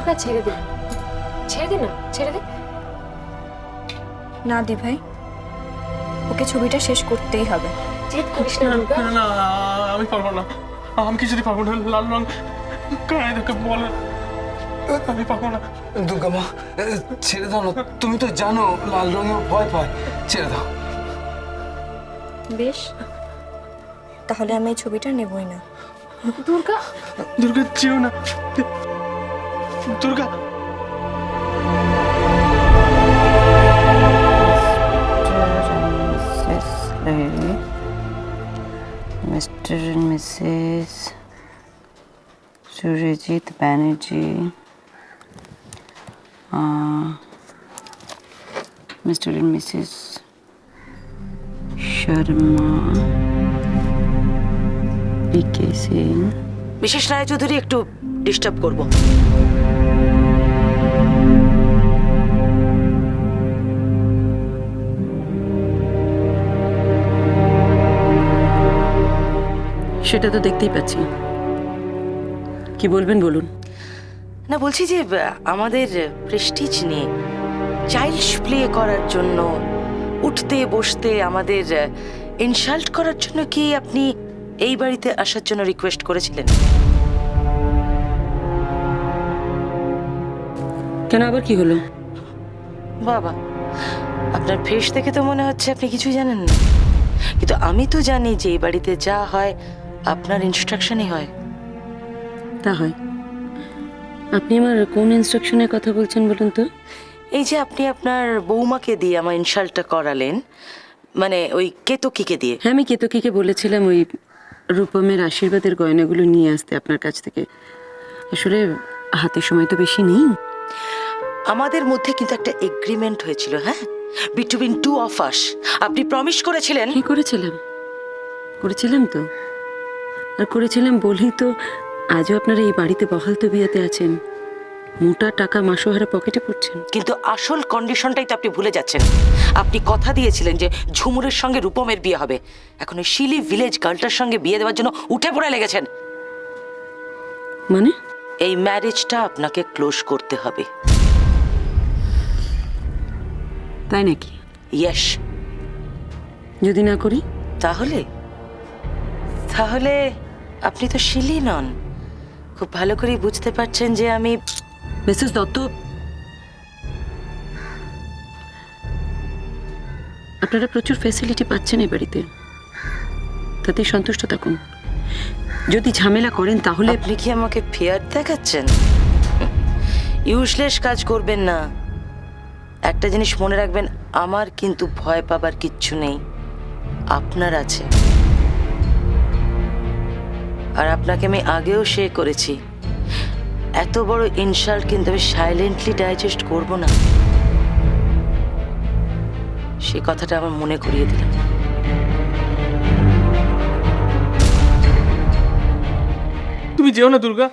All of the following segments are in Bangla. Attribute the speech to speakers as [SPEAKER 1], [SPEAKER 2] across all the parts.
[SPEAKER 1] দুর্গা ছেড়ে দে, ছেড়ে দে না, ছেড়ে দে।
[SPEAKER 2] না দি ভাই, ওকে ছবিটা শেষ করতেই হবে।
[SPEAKER 1] জেদ করিস না দুর্গা।
[SPEAKER 3] না না, আমি পারবো না, আমি কিছুতে পারবো না। লাল রং কায় দেখে বলে আমি পারবো না।
[SPEAKER 4] দুর্গা মা, ছেড়ে দাও না। তুমি তো জানো লাল রঙে ভয় পায়। ছেড়ে দাও।
[SPEAKER 2] বেশ, তাহলে আমি এই ছবিটা নেবই না।
[SPEAKER 1] দুর্গা,
[SPEAKER 3] দুর্গা যেও না, Durga.
[SPEAKER 5] Mr. and Mrs. Surajit Banerjee, Mr. and Mrs. Sharma, P.K. Singh.
[SPEAKER 6] বিশেষ রায়চৌধুরী একটু ডিস্টার্ব করব।
[SPEAKER 5] সেটা তো দেখতেই পাচ্ছি। কি বলবেন বলুন।
[SPEAKER 6] না, বলছি যে আমাদের প্রেস্টিজ নিয়ে চাইল্ডস প্লে করার জন্য, উঠতে বসতে আমাদের ইনসাল্ট করার জন্য কি আপনি এই বাড়িতে আসার জন্য রিকোয়েস্ট করেছিলেন?
[SPEAKER 5] কেন, আবার কি হলো?
[SPEAKER 6] বাবা, আপনার ফেস দেখে তো মনে হচ্ছে আপনি কিছুই জানেন না, কিন্তু আমি তো জানি যে এই বাড়িতে যা হয় আপনার ইনস্ট্রাকশনই হয়।
[SPEAKER 5] তা হয়। আপনি আমার কোন ইনস্ট্রাকশনের কথা বলছেন বলুন তো?
[SPEAKER 6] এই যে আপনি আপনার বৌমাকে দিয়ে আমার ইনসাল্টটা করালেন, মানে ওই কেতকীকে দিয়ে।
[SPEAKER 5] হ্যাঁ, আমি কেতকীকে বলেছিলাম ওই রূপমের আশীর্বাদের গয়নাগুলো নিয়ে আসতে আপনার কাছ থেকে। আসলে হাতে সময় তো বেশি নেই।
[SPEAKER 6] আমাদের মধ্যে কিন্তু একটা এগ্রিমেন্ট হয়েছিল, হ্যাঁ, বিটুইন টু অফ আস। আপনি প্রমিস করেছিলেন।
[SPEAKER 5] কি করেছিলাম তো। আর করেছিলাম বলেই তো আজও আপনারা এই বাড়িতে বহাল তবিয়াতে আছেন, মোটা টাকা মাসোহারা পকেটে পড়ছেন।
[SPEAKER 6] কিন্তু আসল কন্ডিশনটাই তো আপনি ভুলে যাচ্ছেন। আপনি কথা দিয়েছিলেন যে ঝুমুরের সঙ্গে রূপমের বিয়ে হবে। এখন ওই শিলি ভিলেজ গার্লটার সঙ্গে বিয়ে দেওয়ার জন্য উঠে পড়ে লেগেছেন।
[SPEAKER 5] মানে?
[SPEAKER 6] এই ম্যারেজটা আপনাকে ক্লোজ করতে হবে।
[SPEAKER 5] তাই নাকি?
[SPEAKER 6] ইয়েস।
[SPEAKER 5] যদি না করি?
[SPEAKER 6] তাহলে তাহলে আপনি তো শিলি নন। খুব ভালো করেই বুঝতে পারছেন যে আমি
[SPEAKER 5] মিসেস দত্ত, আপনারা প্রচুর ফ্যাসিলিটি পাচ্ছেন এই বাড়িতে, তাতে সন্তুষ্ট থাকুন। যদি ঝামেলা করেন তাহলে
[SPEAKER 6] আপনি কি আমাকে ফেয়ার দেখাচ্ছেন? ইউজলেস কাজ করবেন না। একটা জিনিস মনে রাখবেন, আমার কিন্তু ভয় পাবার কিচ্ছু নেই, আপনার আছে। আর আপনাকে আমি আগেও শেয়ার করেছি, এত বড় ইনসাল্ট কিন্তু আমি সাইলেন্টলি ডাইজেস্ট করব না। সে কথাটা আমার মনে করিয়ে দিলাম।
[SPEAKER 3] তুমি যেও না দুর্গা,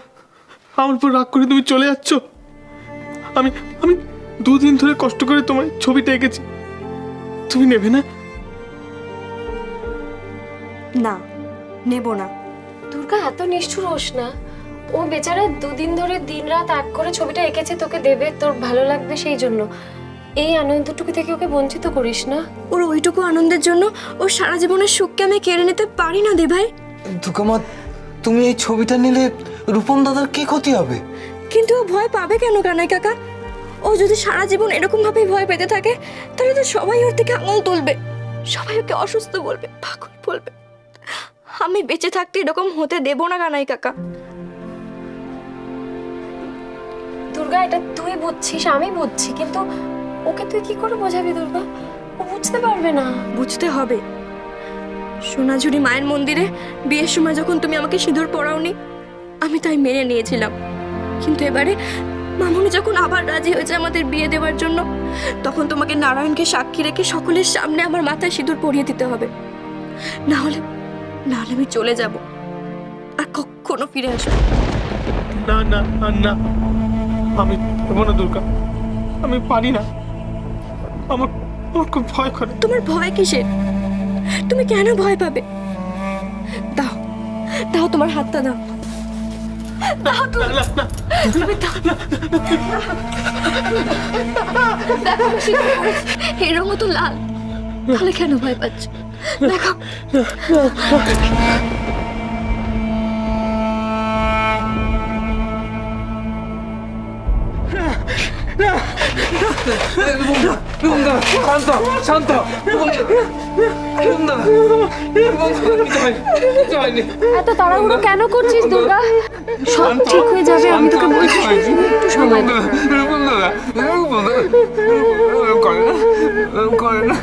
[SPEAKER 3] আমার উপর রাগ করে তুমি চলে যাচ্ছ। আমি আমি 2 দিন ধরে কষ্ট করে তোমার ছবিটা এঁকেছি, তুমি নেবে না?
[SPEAKER 2] না, নেব না।
[SPEAKER 1] দুর্গা এত নিষ্ঠুর হোস না। ও বেচারা 2 দিন ধরে দিনরাত এক করে ছবিটা এঁকেছে, তোকে দেবে, তোর ভালো লাগবে সেই জন্য। এই আনন্দটুকু থেকে ওকে বঞ্চিত করিস না।
[SPEAKER 2] ওর ওইটুকু আনন্দের জন্য ওর সারা জীবনের সুখকে আমি কেড়ে নিতে পারি না দি ভাই।
[SPEAKER 4] দুর্গা মা, তুমি এই ছবিটা নিলে রূপম দাদার কি ক্ষতি হবে?
[SPEAKER 2] কিন্তু ও ভয় পাবে কেন কানাই কাকা? ও যদি সারা জীবন এরকম ভাবেই ভয় পেতে থাকে, তাহলে তো সবাই ওর দিকে আঙুল তুলবে, সবাই ওকে অসুস্থ বলবে, পাগল বলবে। আমি বেঁচে থাকতে এরকম হতে দেব না কানাই কাকা।
[SPEAKER 1] দুর্গা, এটা তুই বুঝছিস, আমি বুঝছি, কিন্তু ওকে তুই কি করে বোঝাবি দুর্গা? ও বুঝতে পারবে না।
[SPEAKER 2] বুঝতে হবে। সোনাঝুরি মায়ের মন্দিরে বিয়ের সময় যখন তুমি আমাকে সিঁদুর পরাওনি, আমি তাই মেনে নিয়েছিলাম। কিন্তু এবারে মামুনি যখন আবার রাজি হয়েছে আমাদের বিয়ে দেওয়ার জন্য, তখন তোমাকে নারায়ণকে সাক্ষী রেখে সকলের সামনে আমার মাথায় সিঁদুর পরিয়ে দিতে হবে। না হলে আমি চলে যাব আর কখনো ফিরে আসবো
[SPEAKER 3] না না না, আমি পারবো না দুর্গা, আমি পারি না। আমার আমার খুব ভয় করে।
[SPEAKER 2] তোমার ভয় কিসের? তুমি কেন ভয় পাবে? দাও দাও, তোমার হাতটা দাও, দাও তুমি। তুমি দাও। দেখো আমি সিঁদুর পরেছি, এই রঙও তো লাল, তাহলে কেন ভয় পাচ্ছ? দেখো।
[SPEAKER 4] রুমদা শান্ত শান্ত রুমদা কিছু হয়নি
[SPEAKER 1] এত তাড়াহুড়ো কেন করছিস দুর্গা? সব ঠিক হয়ে যাবে, আমি তোকে বলছি, একটু সময় দে।
[SPEAKER 4] করে না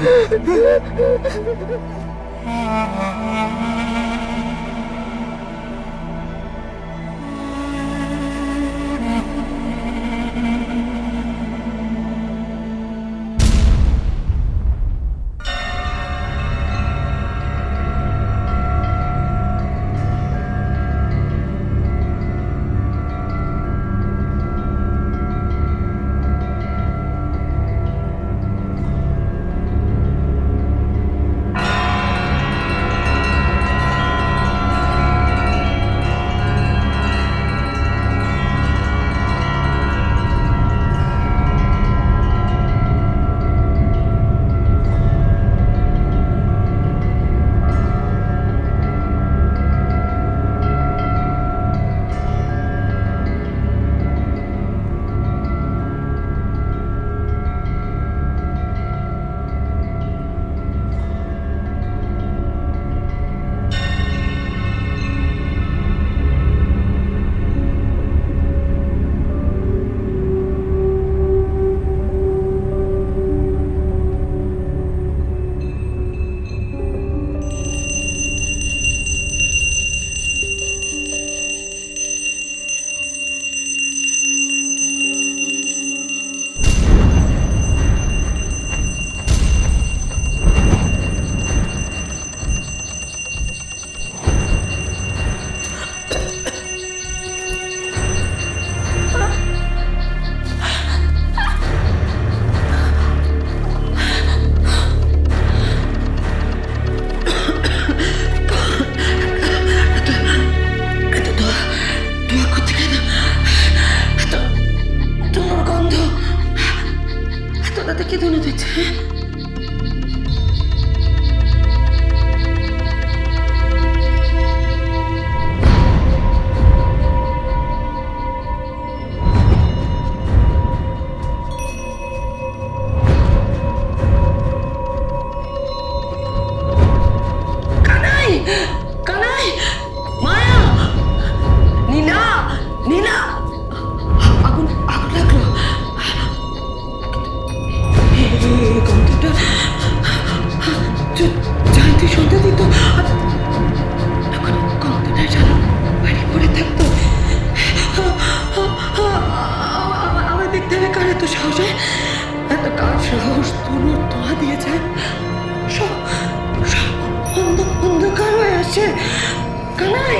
[SPEAKER 5] তাতে কে ধুনে দিচ্ছে? কানাই কানাই মায়া নীলা নীলা আগুন আগুন লাগলো গন্ধটা জানতে শুনতে দিত তখন গন্ধটা যেন বাড়ি পড়ে থাকতো আমার দেখতে হবে কার এত সাহস হয় এত কার সাহস তনুর তোয়া দিয়ে যায় সব সব অন্ধকার হয়ে আসে কানাই